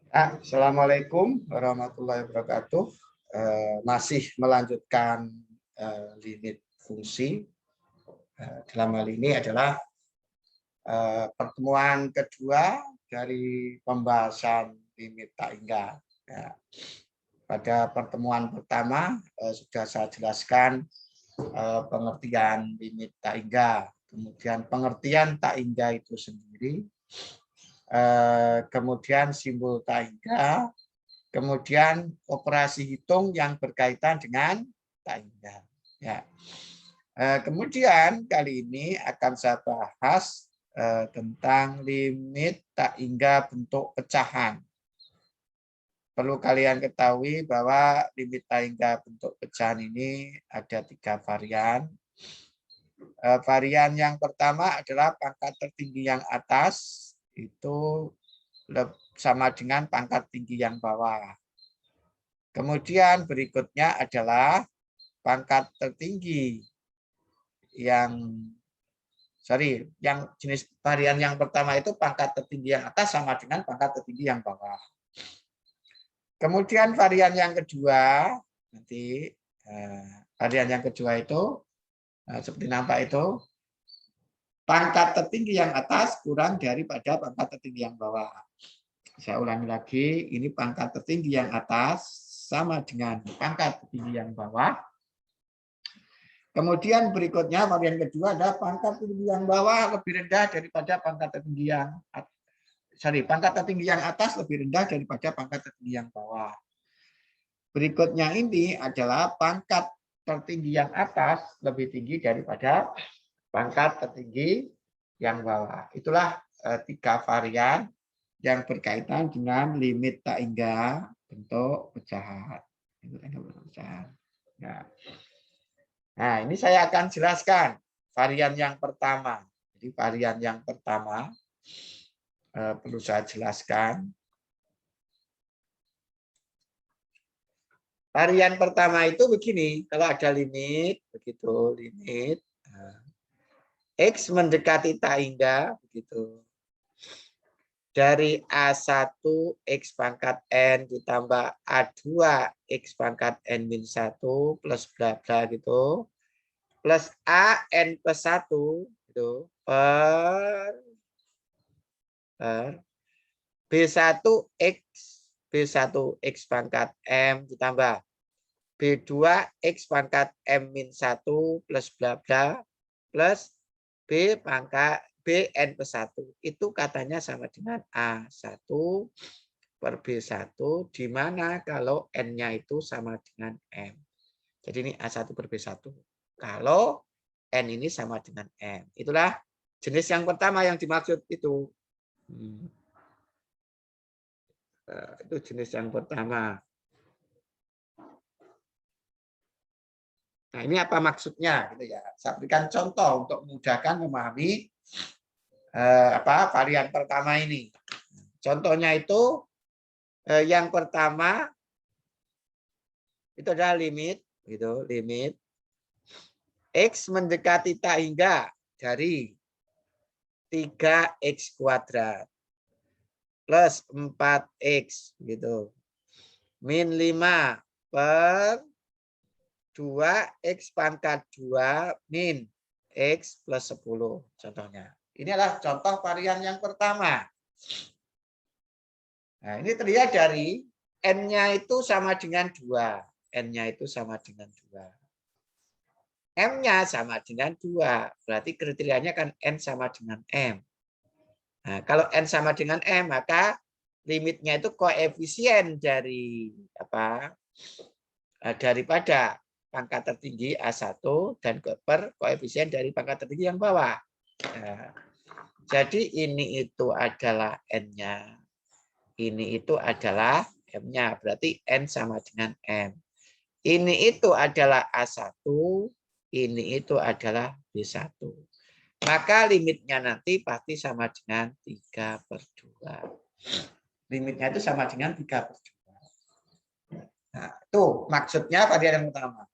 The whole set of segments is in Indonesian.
Assalamualaikum warahmatullahi wabarakatuh. Masih melanjutkan limit fungsi. Dalam hal ini adalah pertemuan kedua dari pembahasan limit tak hingga. Ya. Pada pertemuan pertama sudah saya jelaskan pengertian limit tak hingga, kemudian pengertian tak hingga itu sendiri, kemudian simbol tak hingga, kemudian operasi hitung yang berkaitan dengan tak hingga. Ya. Kemudian kali ini akan saya bahas tentang limit tak hingga bentuk pecahan. Perlu kalian ketahui bahwa limit tak hingga bentuk pecahan ini ada 3 varian. Varian yang pertama adalah pangkat tertinggi yang atas itu sama dengan pangkat tinggi yang bawah. Kemudian berikutnya adalah pangkat tertinggi yang jenis varian yang pertama itu pangkat tertinggi yang atas sama dengan pangkat tertinggi yang bawah. Kemudian varian yang kedua itu seperti nampak itu pangkat tertinggi yang atas kurang daripada pangkat tertinggi yang bawah. Saya ulangi lagi, ini pangkat tertinggi yang atas sama dengan pangkat tertinggi yang bawah. Kemudian berikutnya varian kedua adalah pangkat tertinggi yang bawah lebih rendah daripada pangkat tertinggi pangkat tertinggi yang atas lebih rendah daripada pangkat tertinggi yang bawah. Berikutnya ini adalah pangkat tertinggi yang atas lebih tinggi daripada pangkat tertinggi yang bawah. Itulah 3 varian yang berkaitan dengan limit tak hingga bentuk pecahan. Nah, ini saya akan jelaskan varian yang pertama. Jadi varian yang pertama perlu saya jelaskan. Varian pertama itu begini, kalau ada limit, begitu limit X mendekati tak hingga, begitu. Dari A1 X pangkat N ditambah A2 X pangkat N min 1 plus bla bla gitu, plus A N plus 1 gitu, per B1 X pangkat M ditambah B2 X pangkat M min 1 plus bla bla plus B pangkat BN plus 1. Itu katanya sama dengan A1 per B1 di mana kalau N-nya itu sama dengan M. Jadi ini A1 per B1. Kalau N ini sama dengan M. Itulah jenis yang pertama yang dimaksud itu. Itu jenis yang pertama. Nah, ini apa maksudnya gitu ya. Saya berikan contoh untuk memudahkan memahami varian pertama ini. Contohnya itu yang pertama itu adalah limit gitu, limit X mendekati tak hingga dari 3X kuadrat plus 4X gitu. Min 5 per 2X pangkat 2 min X plus 10 contohnya. Ini adalah contoh varian yang pertama. Nah, ini terlihat dari N-nya itu sama dengan 2. N-nya itu sama dengan 2. M-nya sama dengan 2. Berarti kriterianya kan N sama dengan M. Nah, kalau N sama dengan M, maka limitnya itu koefisien dari daripada pangkat tertinggi A1 dan per koefisien dari pangkat tertinggi yang bawah. Nah, jadi ini itu adalah N-nya. Ini itu adalah M-nya. Berarti N sama dengan M. Ini itu adalah A1. Ini itu adalah B1. Maka limitnya nanti pasti sama dengan 3/2. Limitnya itu sama dengan 3/2. Nah, itu maksudnya varian yang pertama.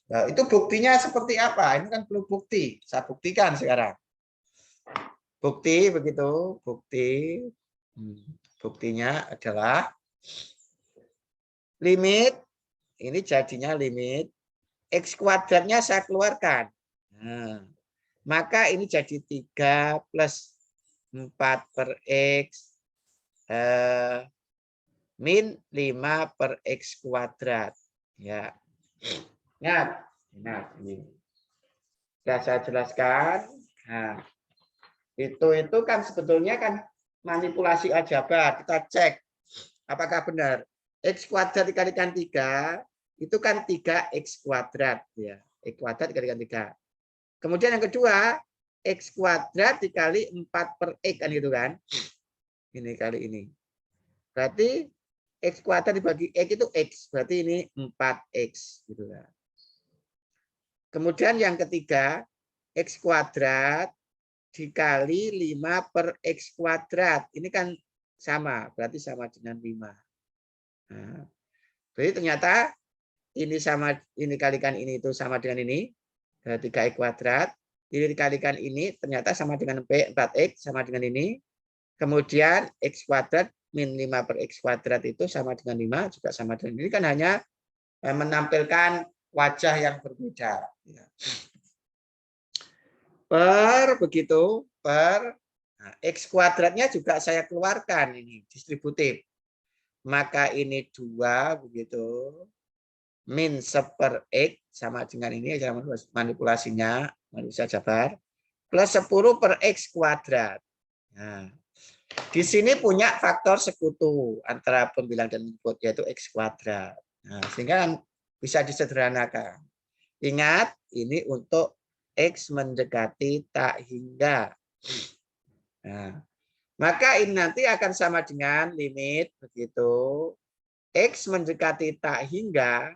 Nah, itu buktinya seperti apa? Ini kan perlu bukti. Saya buktikan sekarang. Bukti begitu, bukti. Buktinya adalah limit, ini jadinya limit, X kuadratnya saya keluarkan. Nah, maka ini jadi 3 plus 4 per X min 5 per X kuadrat. Ya. Ingat ini. Sudah saya jelaskan. Nah, itu kan sebetulnya kan manipulasi aljabar. Kita cek apakah benar. X kuadrat dikalikan 3 itu kan 3X kuadrat ya. X kuadrat dikalikan 3. Kemudian yang kedua, X kuadrat dikali 4 per X kan gitu kan. Ini kali ini. Berarti X kuadrat dibagi X itu X. Berarti ini 4X gitu kan. Kemudian yang ketiga, X kuadrat dikali 5 per X kuadrat. Ini kan sama, berarti sama dengan 5. Nah, jadi ternyata ini sama, ini kalikan ini itu sama dengan ini, 3X kuadrat. Ini dikalikan ini ternyata sama dengan 4X, sama dengan ini. Kemudian X kuadrat min 5 per X kuadrat itu sama dengan 5, juga sama dengan ini. Kan hanya menampilkan wajah yang berbeda. Nah, X kuadratnya juga saya keluarkan ini distributif. Maka ini 2 begitu. Min 1 per X sama dengan ini manipulasinya, manusia jabar. Plus 10 per X kuadrat. Nah, di sini punya faktor sekutu antara pembilang dan input yaitu X kuadrat. Nah, sehingga bisa disederhanakan. Ingat, ini untuk X mendekati tak hingga. Nah, maka ini nanti akan sama dengan limit begitu X mendekati tak hingga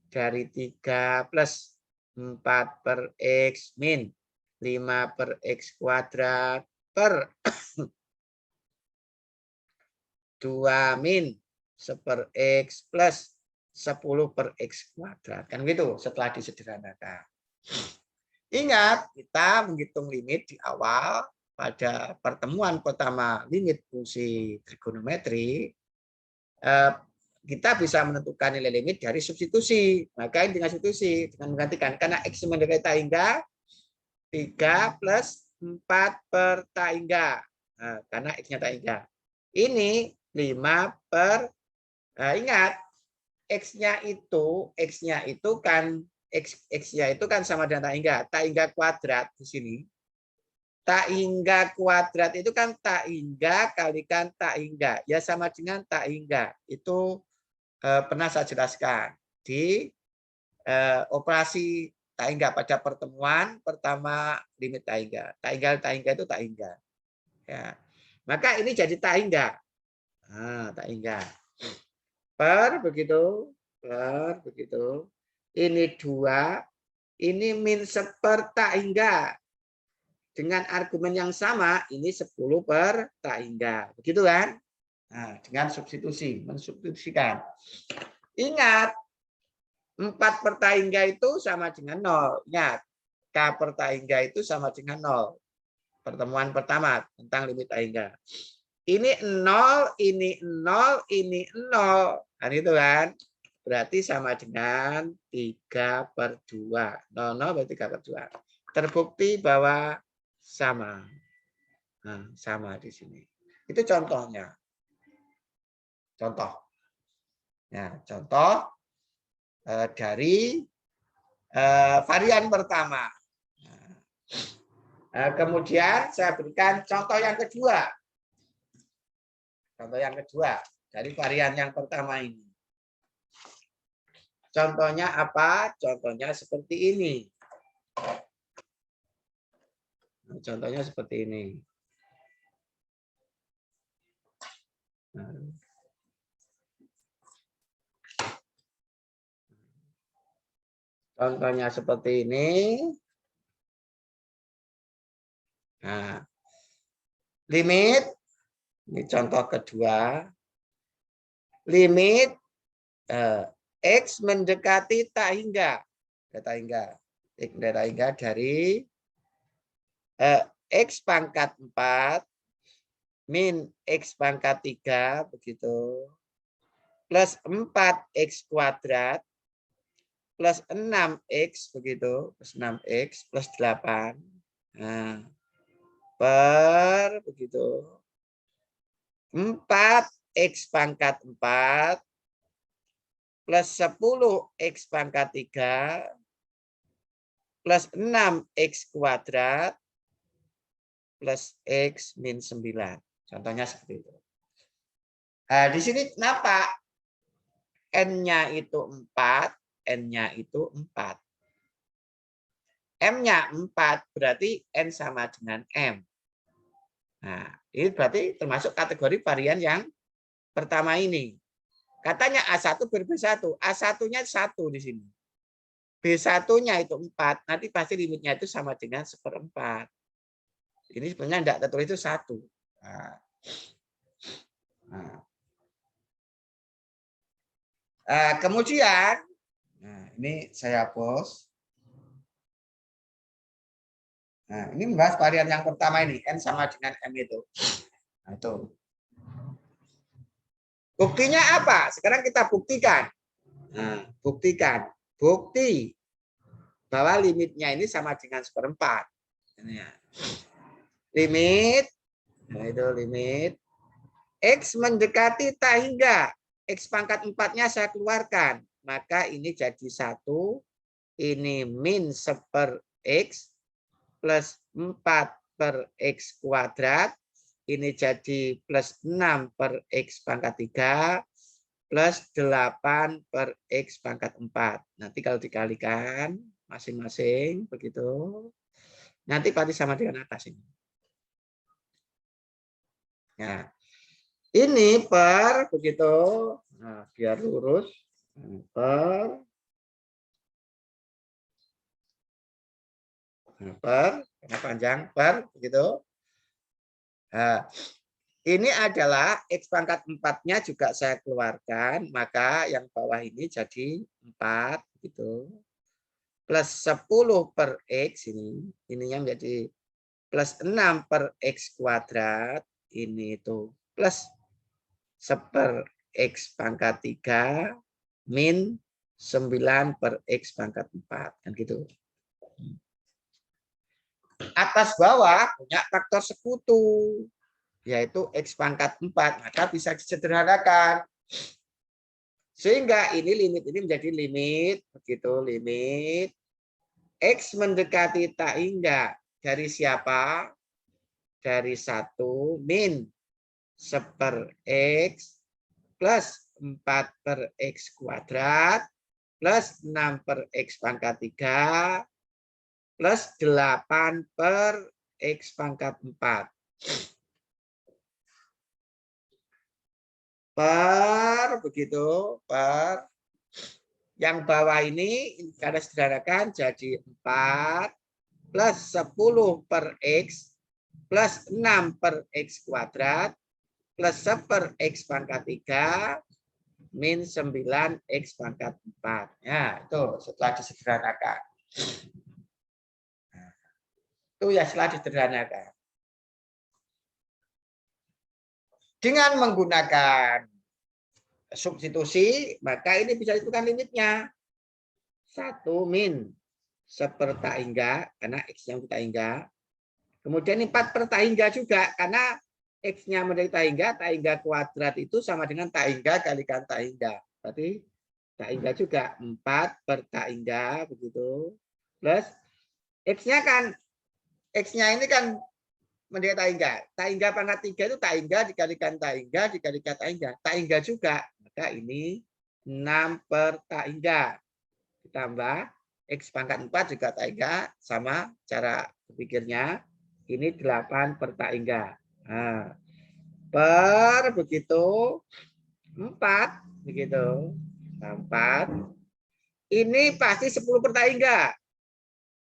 dari 3 plus 4 per X min 5 per X kuadrat per 2 min 1 per X plus 10 per X kuadrat. Kan gitu setelah disederhanakan. Ingat, kita menghitung limit di awal pada pertemuan pertama limit fungsi trigonometri, kita bisa menentukan nilai limit dari substitusi. Maka ini dengan substitusi, dengan menggantikan. Karena X mendekati tak hingga, 3 plus 4 per tak hingga. Nah, karena X-nya tak hingga. Ini 5 per, ingat, X-nya itu kan X-nya itu kan sama dengan tak hingga. Tak hingga kuadrat di sini. Tak hingga kuadrat itu kan tak hingga kalikan tak hingga. Ya sama dengan tak hingga. Itu pernah saya jelaskan di operasi tak hingga pada pertemuan pertama limit tak hingga. Tak hingga itu tak hingga. Ya. Maka ini jadi tak hingga. Nah, tak hingga. Per begitu. Ini 2, ini min 1 per tak hingga. Dengan argumen yang sama, ini 10 per tak hingga. Begitu kan? Nah, dengan substitusi, mensubstitusikan. Ingat, 4 per tak hingga itu sama dengan 0. Ingat, K per tak hingga itu sama dengan 0. Pertemuan pertama tentang limit tak hingga. Ini 0, ini 0, ini 0. Kan itu kan? Berarti sama dengan 3 per 2. 0, 0 berarti 3 per 2. Terbukti bahwa sama. Nah, sama di sini. Itu contohnya. Contoh. Ya, contoh dari varian pertama. Kemudian saya berikan contoh yang kedua. Contoh yang kedua dari varian yang pertama ini. Contohnya apa? Contohnya seperti ini. Contohnya seperti ini. Contohnya seperti ini. Nah, limit, ini contoh kedua. Limit X mendekati tak hingga. Tak hingga. X tak hingga dari X pangkat 4 min X pangkat 3 begitu. Plus 4X kuadrat plus 6X begitu, plus 6X plus 8. Nah, per begitu. 4X pangkat 4 plus 10X pangkat 3 plus 6X kuadrat plus X min 9. Contohnya seperti itu. Nah, di sini kenapa? N-nya itu 4, N-nya itu 4. M-nya 4, berarti N sama dengan M. Nah, ini berarti termasuk kategori varian yang pertama ini. Katanya A1 ber-B1. A1-nya 1 di sini. B1-nya itu 4. Nanti pasti limitnya itu sama dengan 1/4. Ini sebenarnya tidak tertulis itu 1. Kemudian, ini saya hapus. Nah, ini membahas varian yang pertama ini, N sama dengan M itu. Nah, itu. Buktinya apa? Sekarang kita buktikan. Nah, buktikan. Bukti bahwa limitnya ini sama dengan 1/4. Ini ya. Limit, nah itu limit. X mendekati tak hingga. X pangkat 4-nya saya keluarkan. Maka ini jadi 1. Ini min 1/X plus 4/X kuadrat. Ini jadi plus 6/X pangkat 3 plus 8/X pangkat 4. Nanti kalau dikalikan masing-masing begitu. Nanti pasti sama dengan atas ini. Nah, ini per begitu. Nah, biar lurus. Per karena panjang per begitu. Nah, ini adalah X pangkat 4-nya juga saya keluarkan, maka yang bawah ini jadi 4 gitu. Plus 10/X ininya menjadi plus 6/X kuadrat, ini itu plus 1/X pangkat 3 min 9/X pangkat 4 kan gitu. Atas bawah punya faktor sekutu, yaitu X pangkat 4, maka bisa disederhanakan. Sehingga ini limit ini menjadi limit, begitu limit X mendekati tak hingga dari siapa? Dari 1 min 1/X plus 4/X kuadrat plus 6/X pangkat 3 plus 8/X pangkat 4. Per begitu per yang bawah ini karena sederhanakan jadi 4 plus 10/X plus 6/X kuadrat plus 1/X pangkat 3 min 9X pangkat 4. Ya, itu setelah disederhanakan. Itu ya setelah disederhanakan. Dengan menggunakan substitusi, maka ini bisa ditentukan limitnya. 1 min 1/tak hingga, karena X-nya tak hingga. Kemudian 4/tak hingga juga, karena X-nya menjadi tak hingga kuadrat itu sama dengan tak hingga kalikan tak hingga. Berarti tak hingga juga 4/tak hingga, begitu. Plus X-nya kan, X-nya ini kan menjadi tak hingga. Tak hingga pangkat 3 itu tak hingga dikalikan tak hingga dikalikan tak hingga. Tak hingga juga. Maka ini 6/tak hingga. Ditambah X pangkat 4 juga tak hingga. Sama cara berpikirnya. Ini 8/tak hingga. Nah, per begitu 4. Begitu. 4. Ini pasti 10/tak hingga.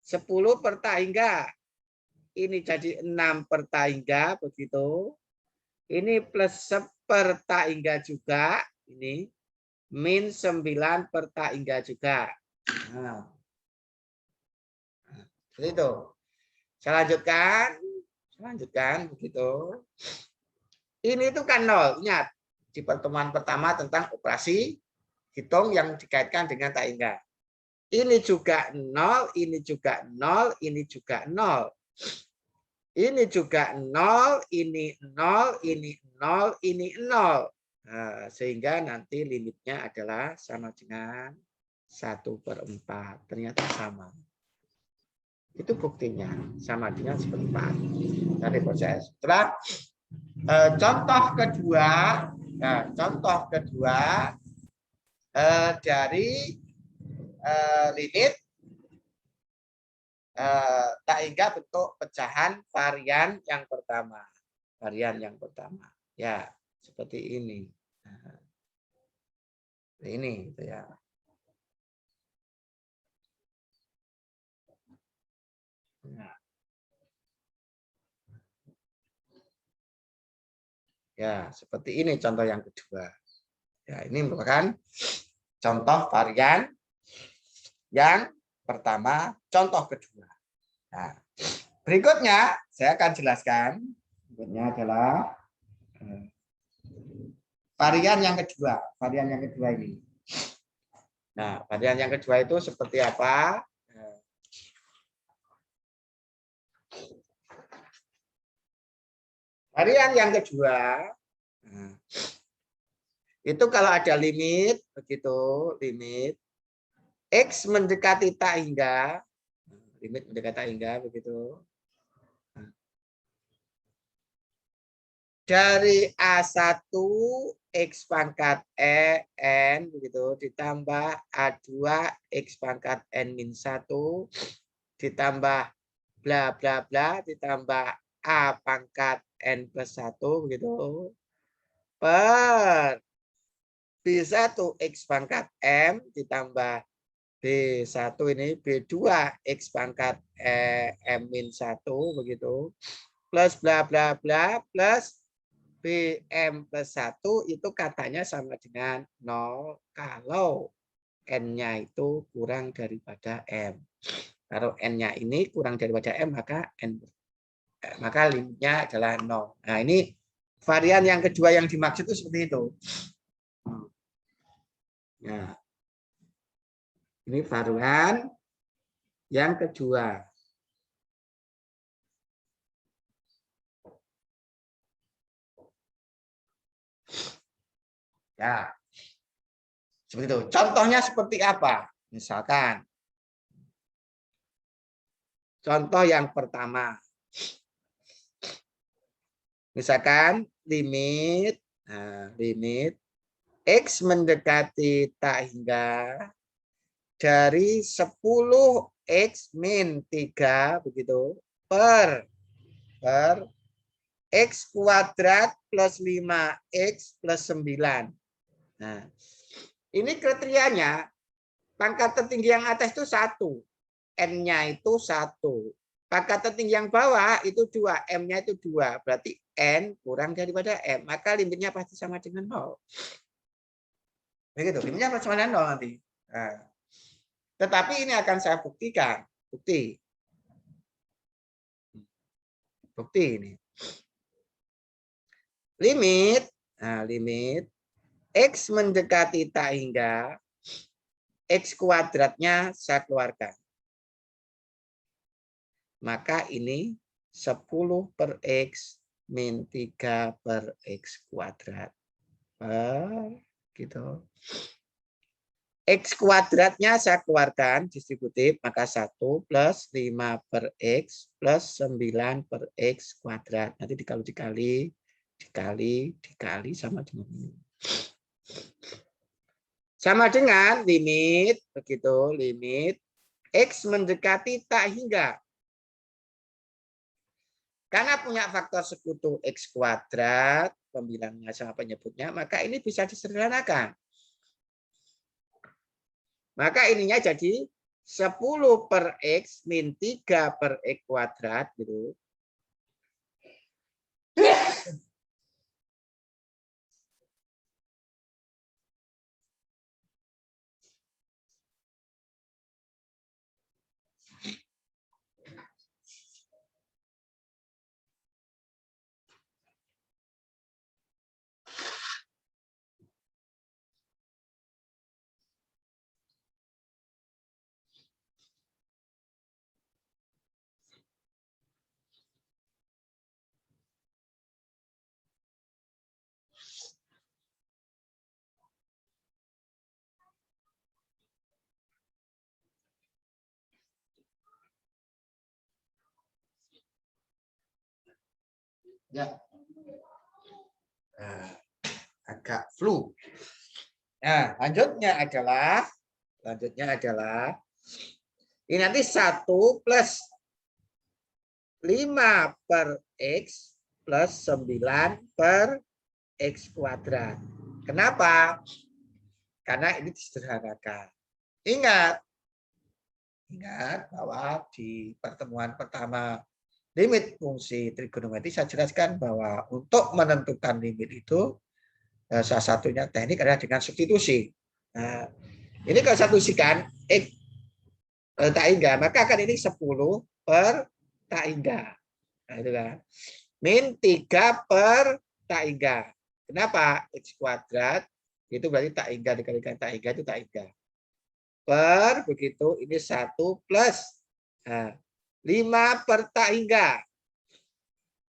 10/tak hingga. Ini jadi 6/tak hingga begitu. Ini plus 1/tak hingga juga. Ini min 9/tak hingga juga. Nah, seperti itu. Saya lanjutkan begitu. Ini itu kan 0. Ingat, di pertemuan pertama tentang operasi hitung yang dikaitkan dengan tak hingga. Ini juga 0, ini juga 0, ini juga 0. Ini juga 0, ini 0, ini 0, ini 0. Nah, sehingga nanti limitnya adalah sama dengan 1/4. Ternyata sama. Itu buktinya. Sama dengan 1/4. Dari proses. Setelah contoh kedua, dari limit tak hingga bentuk pecahan varian yang pertama. Varian yang pertama. Ya, seperti ini. Ini gitu ya. Nah. Ya, seperti ini contoh yang kedua. Ya, ini merupakan contoh varian yang pertama, contoh kedua. Nah, berikutnya saya akan jelaskan. Berikutnya adalah varian yang kedua. Varian yang kedua ini. Nah, varian yang kedua itu seperti apa? Varian yang kedua itu kalau ada limit begitu, limit x mendekati tak hingga, limit mendekati tak hingga begitu. Dari A1 X pangkat N begitu ditambah A2 X pangkat N min 1 ditambah bla bla bla ditambah A pangkat N plus 1 begitu per B1 X pangkat M ditambah B1 ini B2 X pangkat M min 1 begitu plus bla bla bla plus BM plus 1 itu katanya sama dengan 0 kalau N-nya itu kurang daripada M. Kalau N-nya ini kurang daripada M, maka limitnya adalah 0. Nah, ini varian yang kedua yang dimaksud itu seperti itu. Nah, ini varian yang kedua. Ya, seperti itu. Contohnya seperti apa? Misalkan, contoh yang pertama. Misalkan limit, limit X mendekati tak hingga dari 10X min 3 begitu per X kuadrat plus 5X plus 9. Nah, ini kriterianya pangkat tertinggi yang atas itu 1. N-nya itu 1. Pangkat tertinggi yang bawah itu 2. M-nya itu 2. Berarti N kurang daripada M. Maka limitnya pasti sama dengan 0. Begitu, limitnya sama dengan 0 nanti. Nah, tetapi ini akan saya buktikan. Bukti ini. Limit, limit X mendekati tak hingga X kuadratnya saya keluarkan. Maka ini 10 per X min 3 per X kuadrat. Gitu. X kuadratnya saya keluarkan distributif, maka 1 plus 5 per X plus 9 per X kuadrat. Nanti dikali sama dengan ini. Sama dengan limit, begitu, limit X mendekati tak hingga. Karena punya faktor sekutu X kuadrat, pembilangnya sama penyebutnya, maka ini bisa disederhanakan. Maka ininya jadi 10 per X min 3 per X kuadrat. Gitu. Ya. Nah, agak flu. Nah, lanjutnya adalah ini nanti 1 plus 5 per X plus 9 per X kuadrat. Kenapa? Karena ini disederhanakan. Ingat bahwa di pertemuan pertama limit fungsi trigonometri saya jelaskan bahwa untuk menentukan limit itu salah satunya teknik adalah dengan substitusi. Nah, ini kalau substitusikan X tak hingga, maka akan ini 10 per tak hingga. Nah, itu kan. Min 3 per tak hingga. Kenapa? X kuadrat itu berarti tak hingga dikalikan tak hingga itu tak hingga. Per begitu ini 1 plus 5 per tak hingga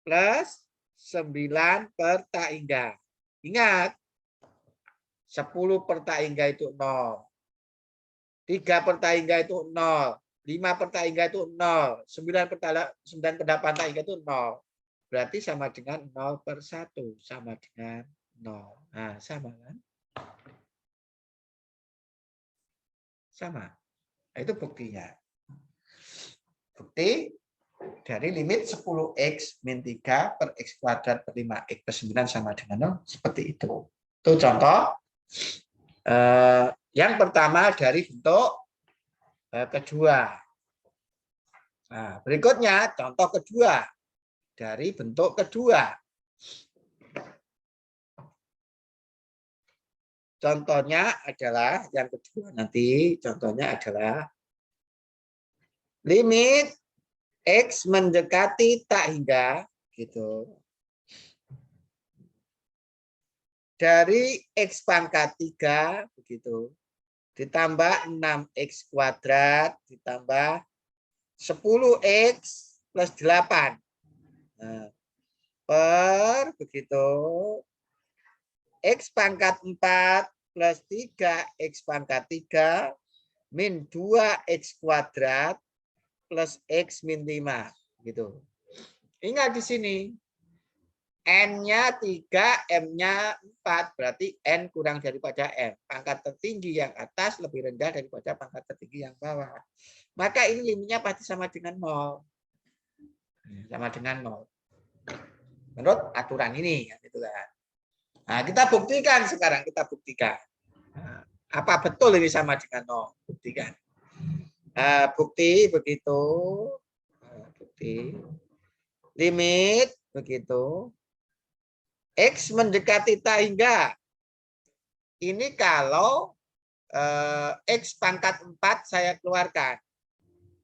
plus 9 per tak hingga. Ingat 10 per tak hingga itu 0. 3 per tak hingga itu 0. 5 per tak hingga itu 0. 9 per 8 tak hingga itu 0. Berarti sama dengan 0 per 1. Sama dengan 0. Nah, sama kan? Sama. Nah, itu buktinya. Bukti dari limit 10x min 3 per x kuadrat per 5x plus 9 sama dengan 0. Seperti itu. Itu contoh. Yang pertama dari bentuk kedua. Nah, berikutnya contoh kedua dari bentuk kedua. Contohnya adalah yang kedua nanti. Contohnya adalah limit X mendekati tak hingga gitu. Dari X pangkat 3 begitu. Ditambah 6X kuadrat ditambah 10X plus 8. Nah, per begitu X pangkat 4 plus 3X pangkat 3 min 2X kuadrat plus X min 5. Gitu. Ingat di sini. N-nya 3, M-nya 4. Berarti N kurang daripada M. Pangkat tertinggi yang atas lebih rendah daripada pangkat tertinggi yang bawah. Maka ini limitnya pasti sama dengan 0. Sama dengan 0. Menurut aturan ini. Gitu kan. Nah, kita buktikan sekarang. Kita buktikan. Nah, apa betul ini sama dengan 0? Buktikan. Bukti begitu. Bukti. Limit begitu. X mendekati tak hingga. Ini kalau X pangkat 4 saya keluarkan.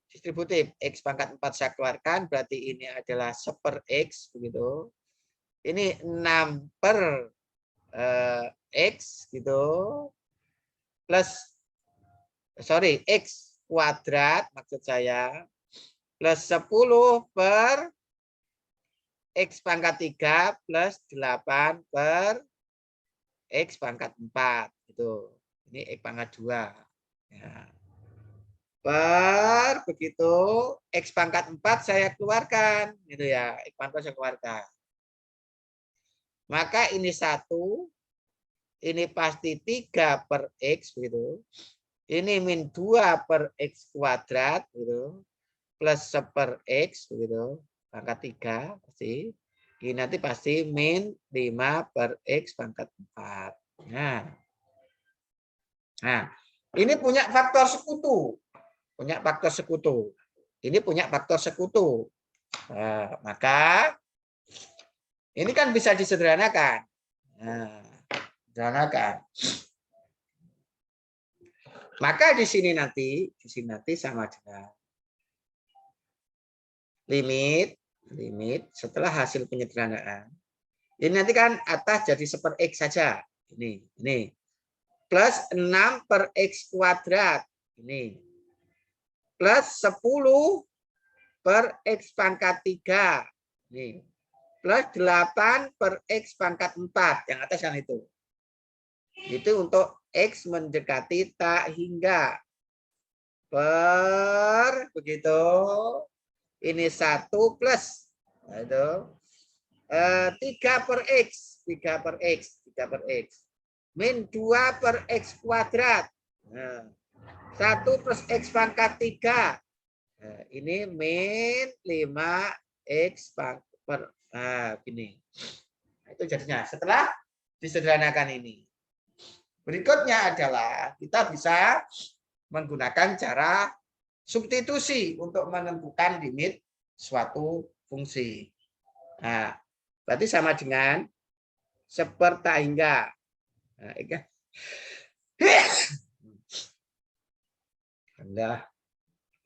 Distributif. X pangkat 4 saya keluarkan. Berarti ini adalah 1/per X. Begitu. Ini 6 per X. Gitu. Plus. Sorry. X kuadrat maksud saya. Plus 10 per X pangkat 3 plus 8 per X pangkat 4. Itu. Ini X pangkat 2. Ya. Per begitu X pangkat 4 saya keluarkan. Gitu ya. X pangkat saya keluarkan. Maka ini 1. Ini pasti 3 per X. Gitu. Ini min 2 per X kuadrat. Gitu. Plus 1/per X. Begitu. Pangkat 3 pasti. Ini nanti pasti min 5 per X pangkat 4. Nah, ini punya faktor sekutu. Punya faktor sekutu. Ini punya faktor sekutu. Nah, maka ini kan bisa disederhanakan. Nah, sederhanakan. Maka di sini nanti sama dengan limit setelah hasil penyederhanaan. Ini nanti kan atas jadi 1/x saja. Ini. Plus 6 per X kuadrat. Ini. Plus 10 per X pangkat 3. Ini. Plus 8 per X pangkat 4. Yang atas yang itu. Itu untuk X mendekati tak hingga. Per begitu. Ini 1 plus. Nah, itu. 3 per X. 3 per X. 3 per X. Min 2 per X kuadrat. Nah, 1 plus X pangkat 3. Nah, ini min 5X per. Nah, gini. Itu jadinya. Setelah disederhanakan ini. Berikutnya adalah kita bisa menggunakan cara substitusi untuk menentukan limit suatu fungsi. Nah, berarti sama dengan sepertaingga. Nah,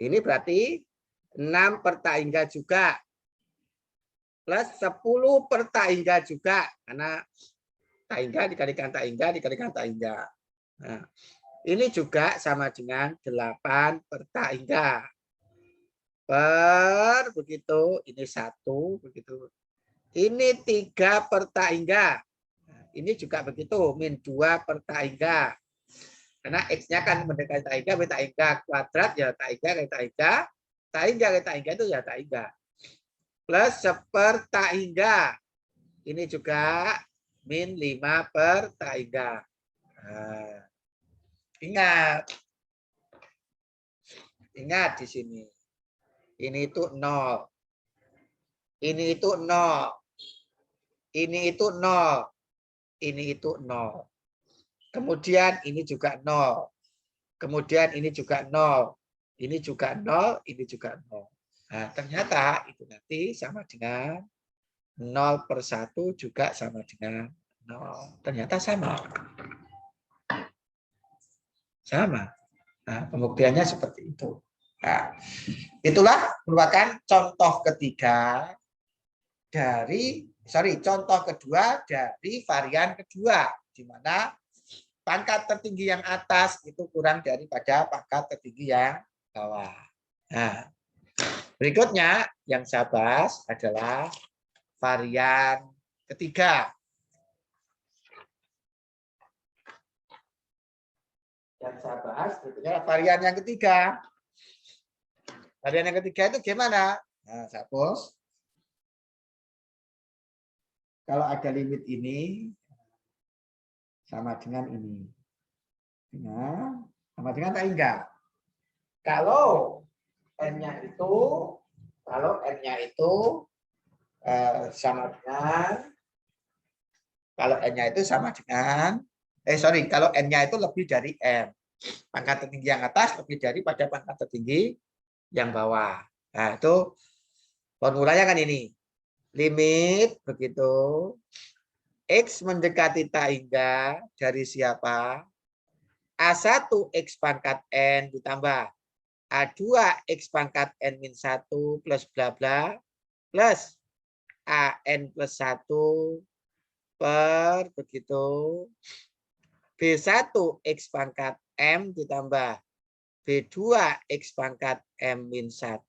ini berarti 6 per taingga juga. Plus 10 per taingga juga. Karena taingga dikalikan taingga dikalikan taingga. Nah, ini juga sama dengan 8 per taingga. Per begitu, ini 1 begitu. Ini 3 per taingga. Nah, ini juga begitu, min 2 per taingga. Karena X-nya kan mendekati taingga, taingga kuadrat ya taingga kali taingga. Taingga kali taingga itu ya taingga. Plus sepertaingga. Ini juga min 5 per taingga. Nah, ingat. Ingat di sini. Ini itu 0. Ini itu 0. Ini itu 0. Ini itu 0. Kemudian ini juga 0. Kemudian ini juga 0. Ini juga 0. Ini juga 0. Nah, ternyata itu nanti sama dengan 0 per 1 juga sama dengan 0. Ternyata sama. Sama. Nah, pembuktiannya seperti itu. Nah, itulah merupakan contoh ketiga dari, contoh kedua dari varian kedua, di mana pangkat tertinggi yang atas itu kurang daripada pangkat tertinggi yang bawah. Nah, berikutnya yang saya bahas adalah varian ketiga. Yang saya bahas berikutnya varian yang ketiga. Varian yang ketiga itu gimana? Nah, saya hapus. Kalau ada limit ini sama dengan ini. Sama dengan taingga. Kalau N-nya itu sama dengan, kalau N-nya itu sama dengan, kalau N-nya itu lebih dari M. Pangkat tertinggi yang atas lebih daripada pangkat tertinggi yang bawah. Nah, itu formulanya kan ini. Limit begitu. X mendekati taingga dari siapa? A1 X pangkat N ditambah A2 X pangkat N min 1 plus bla bla plus AN plus 1 per begitu B1 X pangkat M ditambah B2 X pangkat M min 1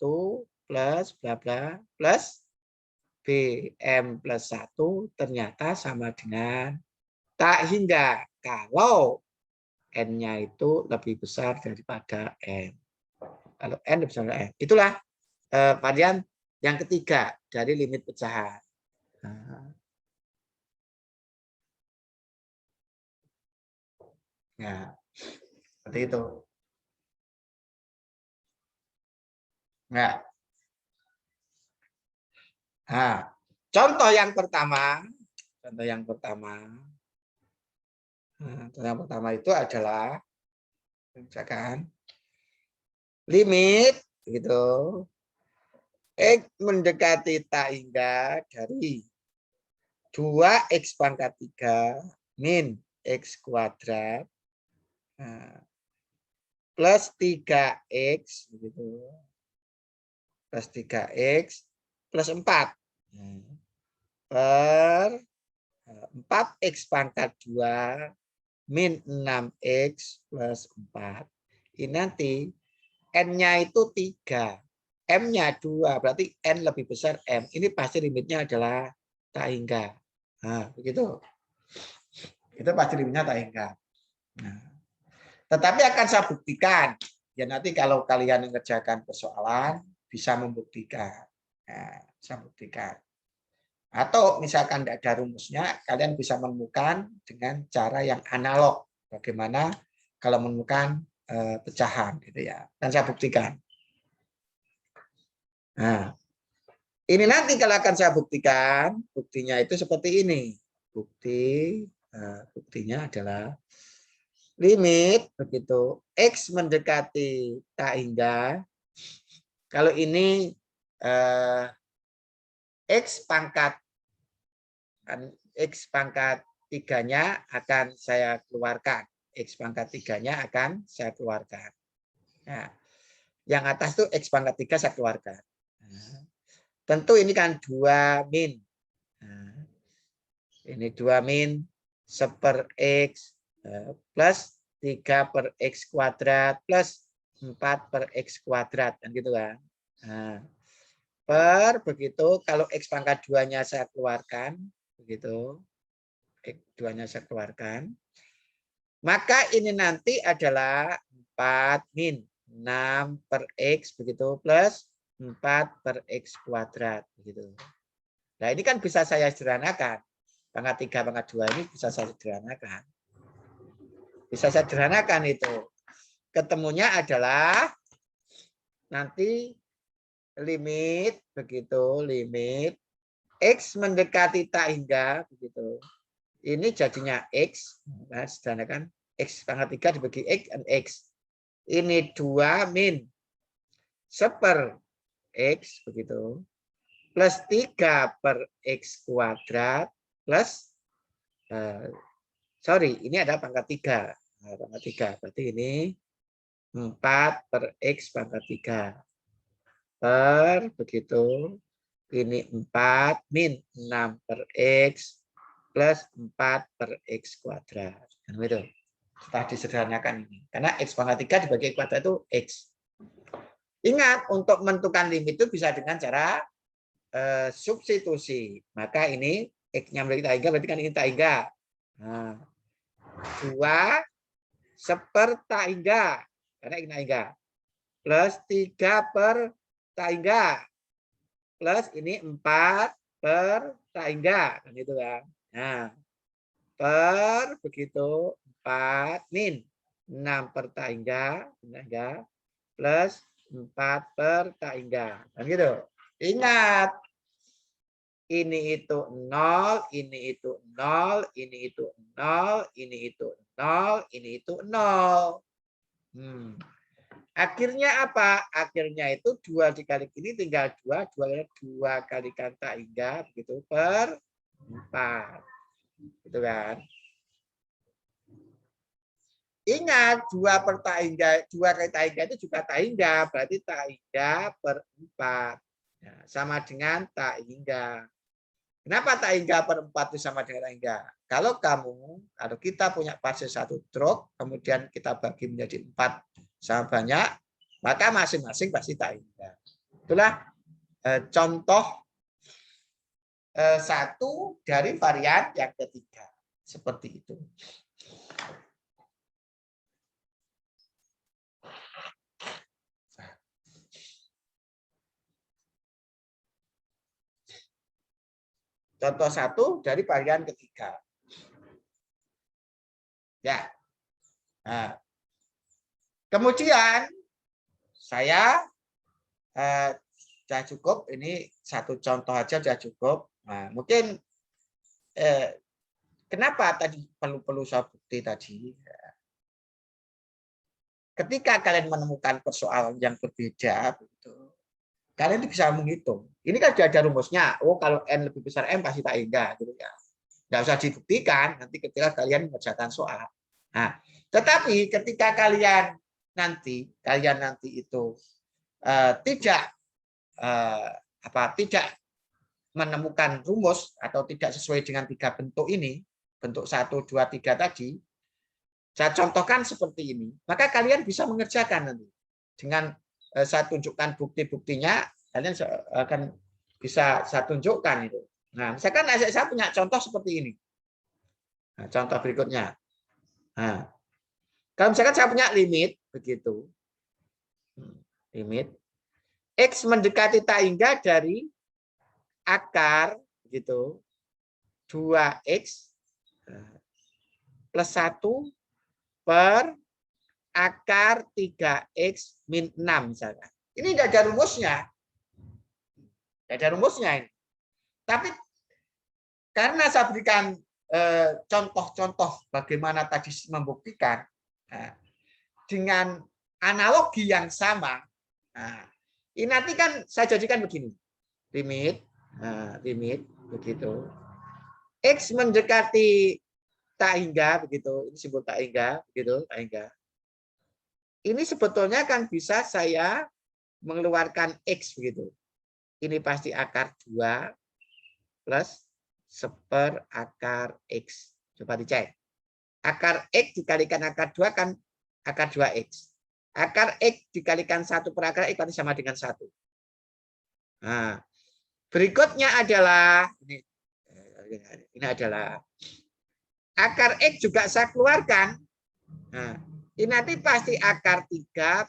plus bla bla plus BM plus 1 ternyata sama dengan tak hingga kalau N-nya itu lebih besar daripada M. Kalau N lebih besar daripada M. Itulah varian yang ketiga dari limit pecahan. Nah, seperti itu. Nah, contoh yang pertama itu adalah misalkan limit gitu X mendekati taingga dari 2X pangkat 3 min X kuadrat plus 3X gitu. Plus 3X plus 4 per 4X pangkat 2 min 6X plus 4. Ini nanti N-nya itu 3. M-nya 2. Berarti N lebih besar M. Ini pasti limitnya adalah taingga. Nah, begitu. Itu pasti limitnya taingga. Nah, tetapi akan saya buktikan. Ya nanti kalau kalian mengerjakan persoalan, bisa membuktikan. Nah, saya buktikan. Atau misalkan tidak ada rumusnya, kalian bisa menemukan dengan cara yang analog. Bagaimana kalau menemukan pecahan, gitu ya. Dan saya buktikan. Nah, ini nanti kalau akan saya buktikan, buktinya itu seperti ini. Buktinya adalah limit begitu x mendekati tak hingga. Kalau ini x pangkat X pangkat 3-nya akan saya keluarkan. X pangkat 3-nya akan saya keluarkan. Nah, yang atas tuh X pangkat 3 saya keluarkan. Nah, tentu ini kan 2 min. Nah, ini 2 min 1/x plus 3 per X kuadrat plus 4 per X kuadrat. Dan gitu kan. Nah, per begitu kalau X pangkat 2-nya saya keluarkan. Begitu. X2-nya saya keluarkan. Maka ini nanti adalah 4 min 6 per X begitu plus 4 per X kuadrat begitu. Nah, ini kan bisa saya sederhanakan. Pangkat 3 pangkat 2 ini bisa saya sederhanakan. Bisa saya sederhanakan itu. Ketemunya adalah nanti limit begitu, limit X mendekati tak hingga begitu. Ini jadinya X, nah, sederhanakan X pangkat 3 dibagi X dan X. Ini 2 min 1/x begitu. Plus 3 per X kuadrat plus sorry, ini ada pangkat 3. Nah, pangkat 3. Berarti ini 4 per X pangkat 3. Per begitu. Ini 4 min 6 per X plus 4 per X kuadrat. Nah, gitu. Setelah disederhanakan ini. Karena X pangkat 3 dibagi kuadrat itu X. Ingat, untuk menentukan limit itu bisa dengan cara substitusi. Maka ini X-nya berarti tak hingga, berarti kan ini tak hingga. Nah, 2 1/tak hingga. Karena ini tak hingga. Plus 3 per tak hingga. Plus ini 4 per tak hingga. Kan gitu kan. Nah, per begitu 4 min 6 per tak hingga plus 4 per tak hingga. Kan gitu. Ingat, ini itu 0, ini itu 0, ini itu 0, ini itu 0, ini itu 0. Akhirnya apa? Akhirnya itu 2 dikali ini tinggal 2, 2 kalikan tak hingga begitu per 4. Gitu kan. Ingat 2 per tak hingga, 2 kali tak hingga itu juga tak hingga, berarti tak hingga per 4. Ya, sama dengan tak hingga. Kenapa tak hingga per 4 itu sama dengan tak hingga? Kalau kita punya fase 1 truk, kemudian kita bagi menjadi 4 sama banyak, maka masing-masing pasti tak hingga. Itulah contoh 1 dari varian yang ketiga. Seperti itu. Contoh 1 dari varian ketiga. Ya. Nah, kemudian saya sudah cukup. Ini 1 contoh aja sudah cukup. Nah, mungkin kenapa tadi perlu saya bukti tadi? Ketika kalian menemukan persoalan yang berbeda, kalian bisa menghitung. Ini kan sudah ada rumusnya. Oh, kalau N lebih besar M pasti tak hingga. Gitu ya. Nggak usah dibuktikan nanti ketika kalian mengerjakan soal. Nah, tetapi ketika kalian nanti itu tidak menemukan rumus atau tidak sesuai dengan 3 bentuk ini, bentuk 1, 2, 3 tadi, saya contohkan seperti ini, maka kalian bisa mengerjakan nanti. Dengan saya tunjukkan bukti-buktinya, kalian akan bisa saya tunjukkan itu. Nah, misalkan saya punya contoh seperti ini. Nah, contoh berikutnya. Nah, kalau misalkan saya punya limit, begitu. Limit. X mendekati tak hingga dari akar begitu, 2x plus 1 per akar 3x min 6 misalkan. Ini tidak ada rumusnya. Tidak ada rumusnya ini. Tapi karena saya berikan contoh-contoh bagaimana tadi membuktikan dengan analogi yang sama. Ini nanti kan saya jadikan begini. Limit begitu. X mendekati tak hingga begitu. Ini simbol tak hingga begitu, tak hingga. Ini sebetulnya kan bisa saya mengeluarkan X begitu. Ini pasti akar 2 plus seper akar X. Coba dicek. Akar X dikalikan akar 2 kan akar 2X. Akar X dikalikan 1 per akar X kan sama dengan 1. Nah, berikutnya adalah, ini adalah akar X juga saya keluarkan. Nah, ini nanti pasti akar 3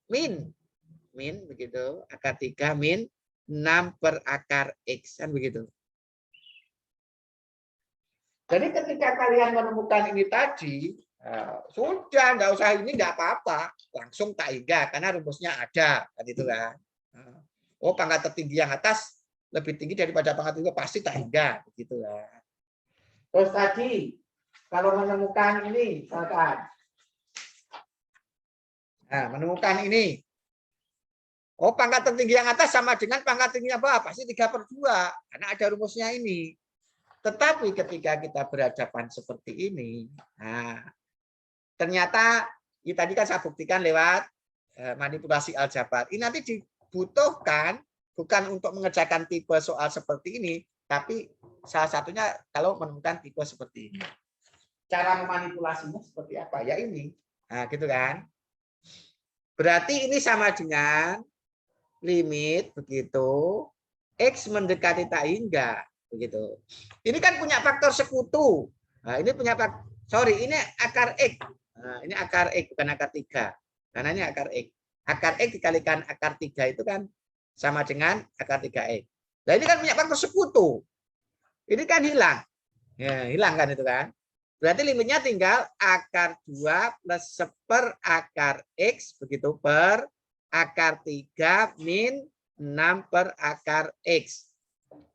min begitu, akar 3 min 6 per akar X kan begitu. Jadi ketika kalian menemukan ini tadi, sudah nggak usah ini nggak apa-apa, langsung tak hingga karena rumusnya ada kan itu kan. Oh, pangkat tertinggi yang atas lebih tinggi daripada pangkat tertinggi pasti tak hingga begitu kan. Terus tadi kalau menemukan ini misalkan, menemukan ini, oh pangkat tertinggi yang atas sama dengan pangkat tertinggi yang bawah pasti 3/2 karena ada rumusnya ini. Tetapi ketika kita berhadapan seperti ini, ternyata ini tadi kan saya buktikan lewat manipulasi aljabar. Ini nanti dibutuhkan bukan untuk mengerjakan tipe soal seperti ini, tapi salah satunya kalau menemukan tipe seperti ini. Cara memanipulasinya seperti apa? Ya ini, gitu kan? Berarti ini sama dengan limit begitu X mendekati tak hingga begitu. Ini kan punya faktor sekutu. Nah, ini punya ini akar X. Nah, ini akar X bukan akar 3. Karena ini akar X. Akar X dikalikan akar 3 itu kan sama dengan akar 3X. Nah, ini kan punya faktor sekutu. Ini kan hilang. Ya, hilang kan itu kan. Berarti limitnya tinggal akar 2 plus seper akar X begitu per akar 3 min 6 per akar X.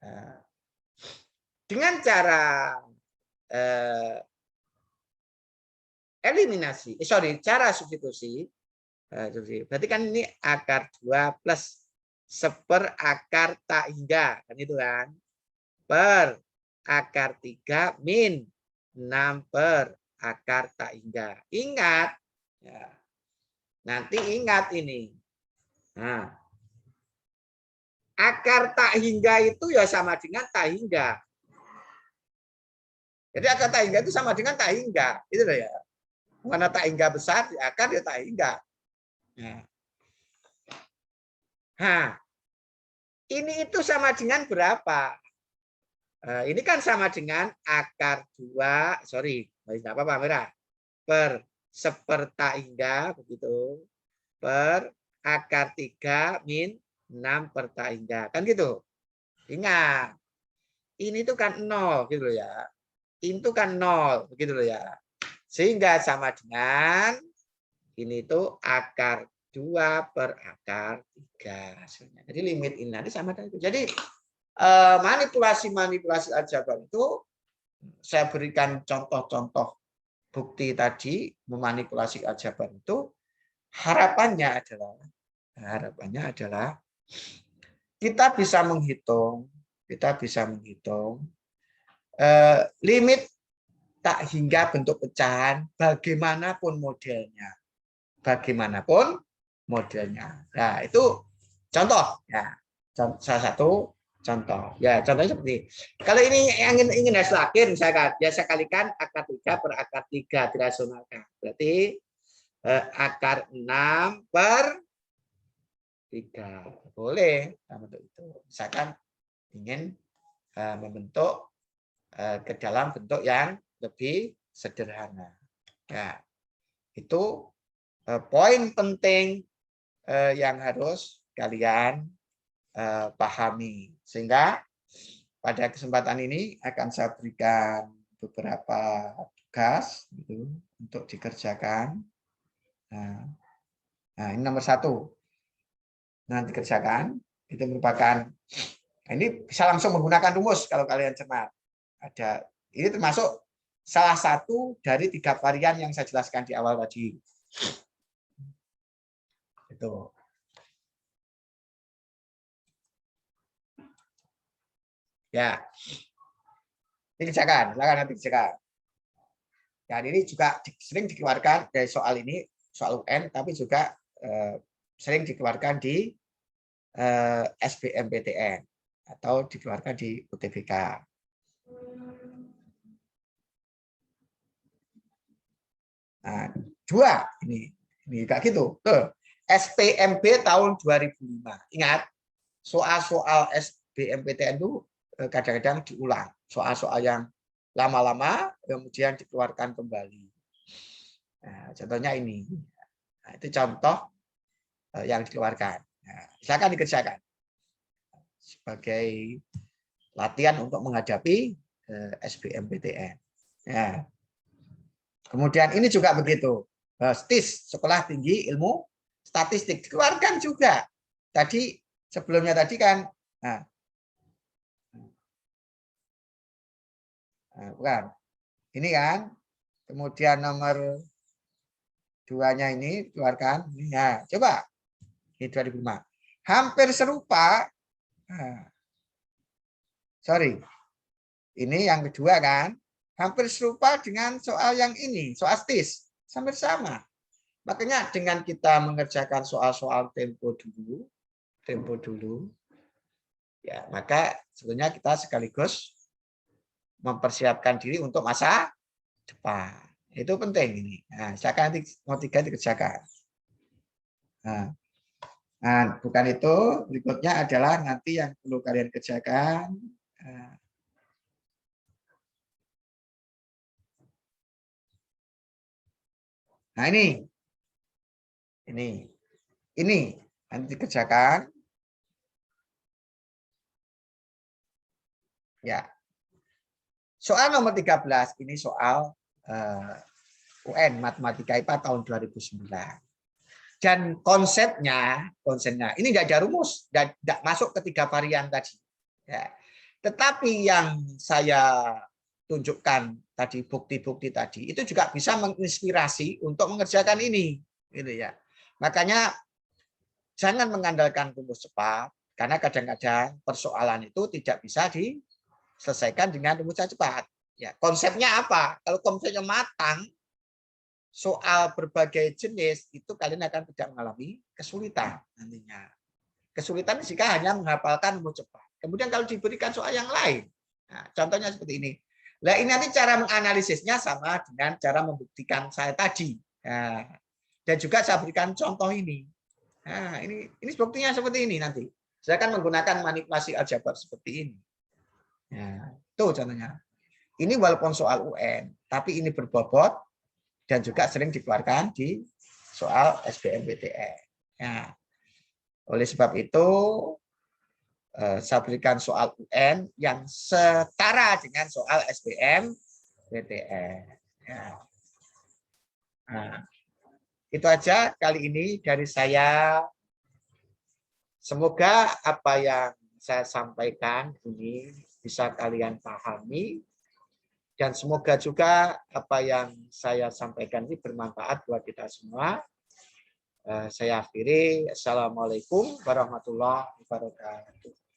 Nah, dengan cara eliminasi, cara substitusi, berarti kan ini akar 2 plus seper akar tak hingga, kan itu kan, per akar 3 min 6 per akar tak hingga. Ingat, ya, nanti ingat ini. Nah, akar tak hingga itu ya sama dengan tak hingga. Jadi akar tak hingga itu sama dengan tak hingga. Itu loh ya. Karena tak hingga besar, di akar ya tak hingga. Nah, ini itu sama dengan berapa? Ini kan sama dengan akar 2, tidak apa-apa merah. Per seper tak hingga, begitu. Per akar 3 min 6 per tak hingga. Kan gitu. Ingat, ini tuh kan 0 gitu loh ya. Itu kan 0 begitu loh ya. Sehingga sama dengan ini tuh akar 2 per akar 3 hasilnya. Jadi limit ini nanti sama dengan itu. Jadi manipulasi aljabar itu saya berikan contoh-contoh bukti tadi memanipulasi aljabar itu harapannya adalah kita bisa menghitung limit tak hingga bentuk pecahan bagaimanapun modelnya. Nah, itu contoh ya. Salah satu contoh. Ya, contohnya seperti kalau ini yang ingin hasil akhir misalkan ya saya kalikan akar 3 per akar 3 dirasionalkan. Berarti akar 6 per 3. Boleh bentuk itu. Misalkan ingin membentuk ke dalam bentuk yang lebih sederhana. Ya, itu poin penting yang harus kalian pahami. Sehingga pada kesempatan ini akan saya berikan beberapa tugas gitu, untuk dikerjakan. Nah, ini nomor 1. Nah, dikerjakan. Itu merupakan, nah ini bisa langsung menggunakan rumus kalau kalian cermat. Ini termasuk salah satu dari 3 varian yang saya jelaskan di awal tadi. Itu. Ya. Dikerjakan, silakan nanti dikerjakan. Dan ini juga sering dikeluarkan dari soal ini, soal UN, tapi juga sering dikeluarkan di SBMPTN atau dikeluarkan di UTBK. Nah, 2 ini enggak gitu. Tuh. SPMB tahun 2005. Ingat, soal-soal SBMPTN itu kadang-kadang diulang. Soal-soal yang lama-lama kemudian dikeluarkan kembali. Nah, contohnya ini. Nah, itu contoh yang dikeluarkan. Nah, silakan dikerjakan sebagai latihan untuk menghadapi SBMPTN. Nah, kemudian ini juga begitu. STIS, Sekolah Tinggi Ilmu Statistik, dikeluarkan juga. Tadi sebelumnya tadi kan, bukan. Ini kan, kemudian nomor 2-nya ini keluarkan. Nah, coba. Ini 2005. Hampir serupa. Sorry. Ini yang kedua kan. Hampir serupa dengan soal yang ini. Soal STIS. Hampir sama. Makanya dengan kita mengerjakan soal-soal tempo dulu, ya maka sebenarnya kita sekaligus mempersiapkan diri untuk masa depan. Itu penting ini. Nah, silakan nanti mau 3 dikerjakan. Nah, bukan itu, berikutnya adalah nanti yang perlu kalian kerjakan. Nah, ini nanti dikerjakan. Ya. Soal nomor 13 ini soal UN Matematika IPA tahun 2009. Dan konsepnya ini tidak ada rumus, tidak masuk ke 3 varian tadi. Ya. Tetapi yang saya tunjukkan tadi, bukti-bukti tadi, itu juga bisa menginspirasi untuk mengerjakan ini. Gitu ya. Makanya jangan mengandalkan rumus cepat, karena kadang-kadang persoalan itu tidak bisa diselesaikan dengan rumus cepat. Ya, konsepnya apa? Kalau konsepnya matang, soal berbagai jenis itu kalian akan tidak mengalami kesulitan nantinya. Kesulitan jika hanya menghafalkan rumus cepat. Kemudian kalau diberikan soal yang lain, nah, contohnya seperti ini. Nah, ini nanti cara menganalisisnya sama dengan cara membuktikan saya tadi. Nah, dan juga saya berikan contoh ini. Nah, ini buktinya seperti ini nanti. Saya akan menggunakan manipulasi aljabar seperti ini. Nah, itu contohnya. Ini walaupun soal UN, tapi ini berbobot dan juga sering dikeluarkan di soal SBMPTN. Nah, oleh sebab itu, saya berikan soal UN yang setara dengan soal SBMPTN. Nah, itu aja kali ini dari saya. Semoga apa yang saya sampaikan ini bisa kalian pahami. Dan semoga juga apa yang saya sampaikan ini bermanfaat buat kita semua. Saya akhiri. Assalamualaikum warahmatullahi wabarakatuh.